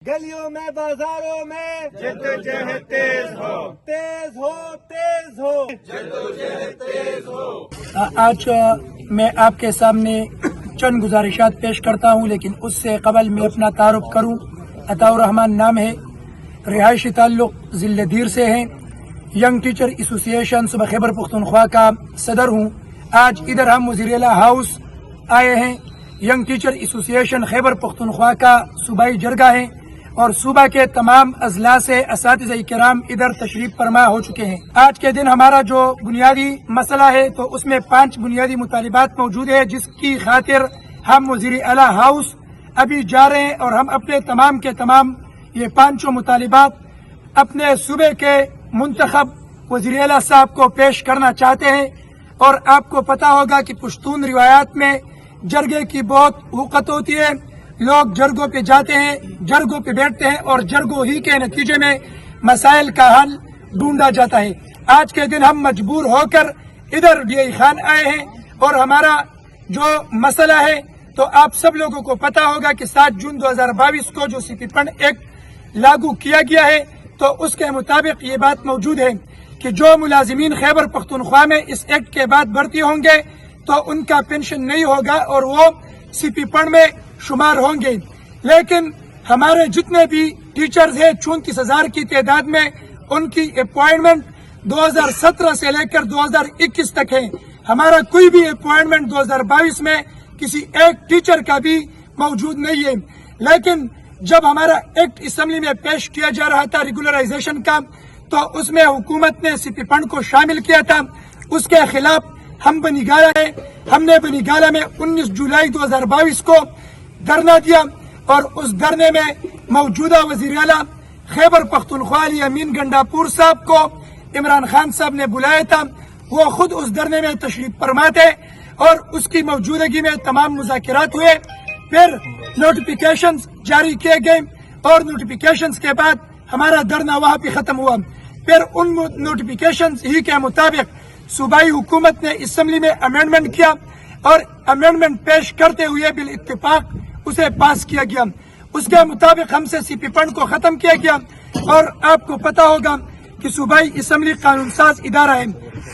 گلیوں میں بازاروں میں جدوجہد تیز ہو، تیز ہو تیز ہو جدوجہد تیز ہو۔ آج میں آپ کے سامنے چند گزارشات پیش کرتا ہوں، لیکن اس سے قبل میں اپنا تعارف کروں۔ عطاء الرحمان نام ہے، رہائشی تعلق ضلع دیر سے ہیں، ینگ ٹیچر ایسوسی ایشن صوبہ خیبر پختونخوا کا صدر ہوں۔ آج ادھر ہم وزیر اعلیٰ ہاؤس آئے ہیں۔ ینگ ٹیچر ایسوسی ایشن خیبر پختونخوا کا صوبائی جرگہ ہے اور صوبہ کے تمام اضلاع سے اساتذہ کرام ادھر تشریف فرما ہو چکے ہیں۔ آج کے دن ہمارا جو بنیادی مسئلہ ہے تو اس میں 5 بنیادی مطالبات موجود ہے، جس کی خاطر ہم وزیر اعلیٰ ہاؤس ابھی جا رہے ہیں، اور ہم اپنے تمام کے تمام یہ 5 مطالبات اپنے صوبے کے منتخب وزیر اعلیٰ صاحب کو پیش کرنا چاہتے ہیں۔ اور آپ کو پتا ہوگا کہ پشتون روایات میں جرگے کی بہت وقت ہوتی ہے، لوگ جرگوں پہ جاتے ہیں، جرگوں پہ بیٹھتے ہیں اور جرگوں ہی کے نتیجے میں مسائل کا حل ڈھونڈا جاتا ہے۔ آج کے دن ہم مجبور ہو کر ادھر ڈی خان آئے ہیں، اور ہمارا جو مسئلہ ہے تو آپ سب لوگوں کو پتا ہوگا کہ 7 جون 2022 کو جو سی پی پنڈ ایکٹ لاگو کیا گیا ہے، تو اس کے مطابق یہ بات موجود ہے کہ جو ملازمین خیبر پختونخوا میں اس ایکٹ کے بعد بھرتی ہوں گے تو ان کا پینشن نہیں ہوگا اور وہ سی پی پنڈ میں شمار ہوں گے۔ لیکن ہمارے جتنے بھی ٹیچرز ہیں 34,000 کی تعداد میں، ان کی اپوائنٹمنٹ 2017 سے لے کر 2021 تک ہے۔ ہمارا کوئی بھی اپوائنٹمنٹ 2022 میں کسی ایک ٹیچر کا بھی موجود نہیں ہے۔ لیکن جب ہمارا ایکٹ اسمبلی میں پیش کیا جا رہا تھا ریگولرائزیشن کا، تو اس میں حکومت نے سی پی پنڈ کو شامل کیا تھا۔ اس کے خلاف ہم بنی گالہ ہے، ہم نے بنی گالہ میں 19 جولائی 2022 کو دھرنا دیا، اور اس دھرنے میں موجودہ وزیر اعلیٰ خیبر پختونخوا علی امین گنڈاپور صاحب کو عمران خان صاحب نے بلایا تھا۔ وہ خود اس دھرنے میں تشریف فرما تھے، اور اس کی موجودگی میں تمام مذاکرات ہوئے، پھر نوٹیفیکیشنز جاری کیے گئے، اور نوٹیفیکیشنز کے بعد ہمارا دھرنا وہاں پہ ختم ہوا۔ پھر ان نوٹیفیکیشنز ہی کے مطابق صوبائی حکومت نے اسمبلی میں امینڈمنٹ کیا، اور امینڈمنٹ پیش کرتے ہوئے بالاتفاق اسے پاس کیا گیا۔ اس کے مطابق ہم سے سی پی پنڈ کو ختم کیا گیا۔ اور آپ کو پتا ہوگا کہ صوبائی اسمبلی قانون ساز ادارہ ہے،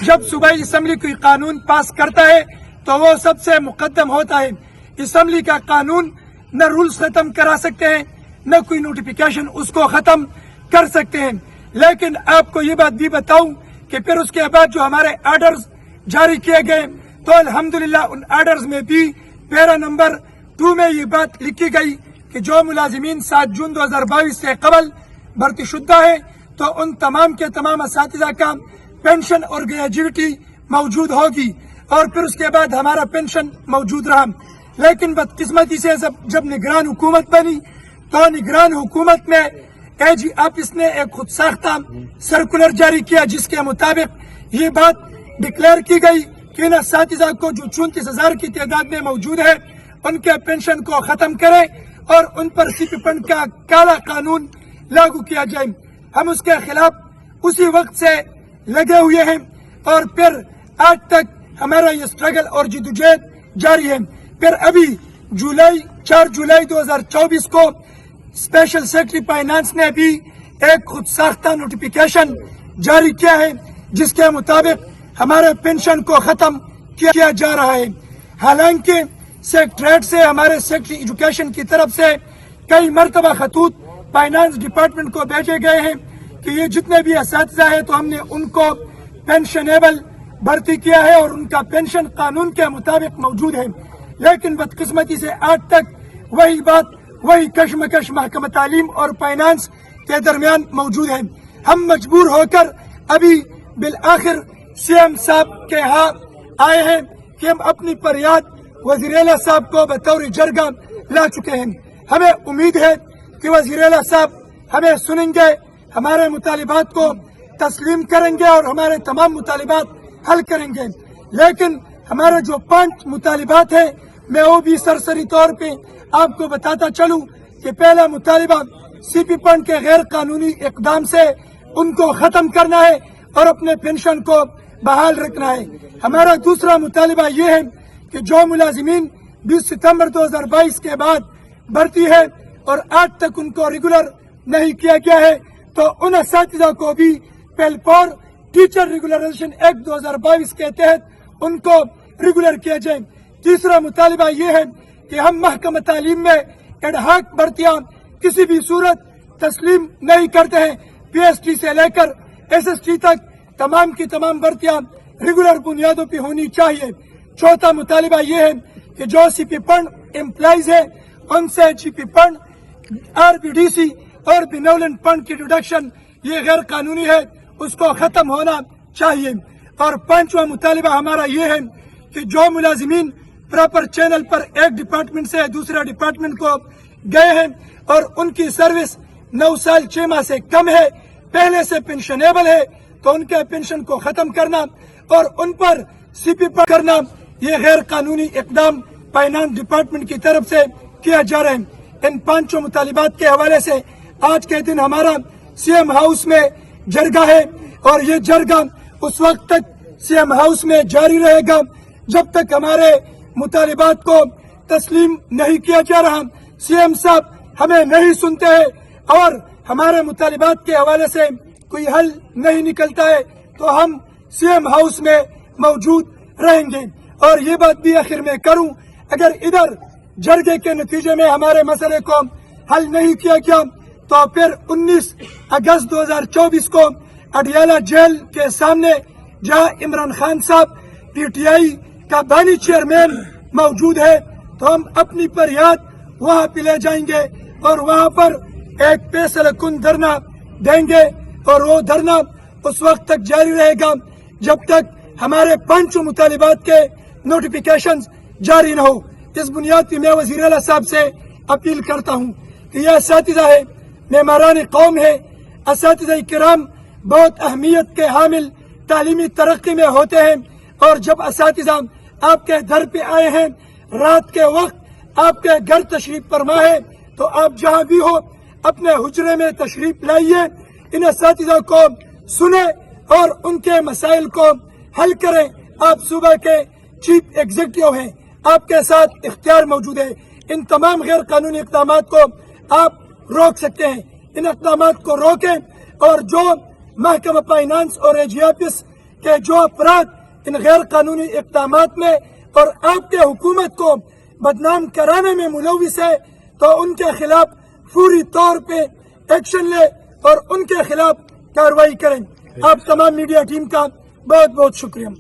جب صوبائی اسمبلی کوئی قانون پاس کرتا ہے تو وہ سب سے مقدم ہوتا ہے۔ اسمبلی کا قانون نہ رولز ختم کرا سکتے ہیں، نہ کوئی نوٹیفیکیشن اس کو ختم کر سکتے ہیں۔ لیکن آپ کو یہ بات بھی بتاؤں کہ پھر اس کے بعد جو ہمارے آرڈرز جاری کیے گئے، تو الحمدللہ ان آرڈرز میں بھی پیرا نمبر 2 میں یہ بات لکھی گئی کہ جو ملازمین 7 جون 2022 سے قبل بھرتی شدہ ہے تو ان تمام کے تمام اساتذہ کا پینشن اور گریجویٹی موجود ہوگی، اور پھر اس کے بعد ہمارا پینشن موجود رہا۔ لیکن بدقسمتی سے جب نگران حکومت بنی تو نگران حکومت میں اے جی آفس نے ایک خود ساختہ سرکولر جاری کیا، جس کے مطابق یہ بات ڈکلیئر کی گئی کہ ان اساتذہ کو جو 34,000 کی تعداد میں موجود ہے ان کے پینشن کو ختم کرے اور ان پر سی پی پنڈ کا کالا قانون لاگو کیا جائے۔ ہم اس کے خلاف اسی وقت سے لگے ہوئے ہیں، اور پھر آج تک ہمارا یہ سٹرگل اور جدوجہد جاری ہے۔ پھر ابھی 4 جولائی 2024 کو اسپیشل سیکرٹری فائنانس نے بھی ایک خود ساختہ نوٹیفیکیشن جاری کیا ہے، جس کے مطابق ہمارے پینشن کو ختم کیا جا رہا ہے۔ حالانکہ سیکٹریٹ سے ہمارے سیکرٹری ایجوکیشن کی طرف سے کئی مرتبہ خطوط فائنانس ڈپارٹمنٹ کو بھیجے گئے ہیں کہ یہ جتنے بھی اساتذہ ہیں تو ہم نے ان کو پینشنیبل بھرتی کیا ہے اور ان کا پینشن قانون کے مطابق موجود ہے۔ لیکن بدقسمتی سے آج تک وہی بات، وہی کشمکش محکمہ تعلیم اور فائنانس کے درمیان موجود ہے۔ ہم مجبور ہو کر ابھی بالآخر سی ایم صاحب کے ہاں آئے ہیں کہ ہم اپنی فریاد وزیر اعلیٰ صاحب کو بطور جرگہ لا چکے ہیں۔ ہمیں امید ہے کہ وزیر اعلیٰ صاحب ہمیں سنیں گے، ہمارے مطالبات کو تسلیم کریں گے اور ہمارے تمام مطالبات حل کریں گے۔ لیکن ہمارے جو 5 مطالبات ہیں، میں وہ بھی سرسری طور پہ آپ کو بتاتا چلوں کہ پہلا مطالبہ سی پی پنڈ کے غیر قانونی اقدام سے ان کو ختم کرنا ہے اور اپنے پینشن کو بحال رکھنا ہے۔ ہمارا دوسرا مطالبہ یہ ہے کہ جو ملازمین 20 ستمبر 2022 کے بعد بھرتی ہے اور آج تک ان کو ریگولر نہیں کیا گیا ہے، تو ان اساتذہ کو بھی پیلپور ٹیچر ریگولرائزیشن ایکٹ 2022 کے تحت ان کو ریگولر کیا جائے۔ تیسرا مطالبہ یہ ہے کہ ہم محکمہ تعلیم میں ایڈ ہاک بھرتیاں کسی بھی صورت تسلیم نہیں کرتے ہیں۔ پی ایس ٹی سے لے کر ایس ایس ٹی تک تمام کی تمام بھرتیاں ریگولر بنیادوں پہ ہونی چاہیے۔ چوتھا مطالبہ یہ ہے کہ جو سی پی فنڈ امپلائیز ہے ان سے G P fund, R B D C اور بینولنٹ فنڈ کی ڈیڈکشن یہ غیر قانونی ہے، اس کو ختم ہونا چاہیے۔ اور پانچواں مطالبہ ہمارا یہ ہے کہ جو ملازمین پراپر چینل پر ایک ڈپارٹمنٹ سے دوسرے ڈپارٹمنٹ کو گئے ہیں اور ان کی سروس 9 سال 6 ماہ سے کم ہے، پہلے سے پینشنیبل ہے، تو ان کے پینشن کو ختم کرنا اور ان پر سی پی پر کرنا یہ غیر قانونی اقدام فائنانس ڈپارٹمنٹ کی طرف سے کیا جا رہا ہے۔ ان پانچوں مطالبات کے حوالے سے آج کے دن ہمارا سی ایم ہاؤس میں جرگہ ہے، اور یہ جرگہ اس وقت تک سی ایم ہاؤس میں جاری رہے گا جب تک ہمارے مطالبات کو تسلیم نہیں کیا جا رہا۔ سی ایم صاحب ہمیں نہیں سنتے ہیں اور ہمارے مطالبات کے حوالے سے کوئی حل نہیں نکلتا ہے، تو ہم سی ایم ہاؤس میں موجود رہیں گے۔ اور یہ بات بھی آخر میں کروں، اگر ادھر جرگے کے نتیجے میں ہمارے مسئلے کو حل نہیں کیا گیا تو پھر 19 اگست 2024 کو اڈیالہ جیل کے سامنے جہاں عمران خان صاحب پی ٹی آئی کا بانی چیئرمین موجود ہے، تو ہم اپنی فریاد وہاں پہ لے جائیں گے اور وہاں پر ایک فیصلہ کن دھرنا دیں گے، اور وہ دھرنا اس وقت تک جاری رہے گا جب تک ہمارے پانچوں مطالبات کے نوٹیفیکیشن جاری نہ ہو۔ اس بنیاد پہ میں وزیر اعلیٰ صاحب سے اپیل کرتا ہوں کہ یہ اساتذہ ہے، معماران قوم ہے، اساتذہ کرام بہت اہمیت کے حامل تعلیمی ترقی میں ہوتے ہیں، اور جب اساتذہ آپ کے گھر پہ آئے ہیں، رات کے وقت آپ کے گھر تشریف فرما ہے، تو آپ جہاں بھی ہو اپنے حجرے میں تشریف لائیے، ان اساتذہ کو سنیں اور ان کے مسائل کو حل کریں۔ آپ صوبہ کے چیف ایگزیکٹو ہیں، آپ کے ساتھ اختیار موجود ہے، ان تمام غیر قانونی اقدامات کو آپ روک سکتے ہیں، ان اقدامات کو روکیں، اور جو محکمہ فائنانس اور اے جی آفس کے جو افراد ان غیر قانونی اقدامات میں اور آپ کے حکومت کو بدنام کرانے میں ملوث ہے، تو ان کے خلاف فوری طور پہ ایکشن لے اور ان کے خلاف کارروائی کریں۔ آپ تمام میڈیا ٹیم کا بہت بہت شکریہ۔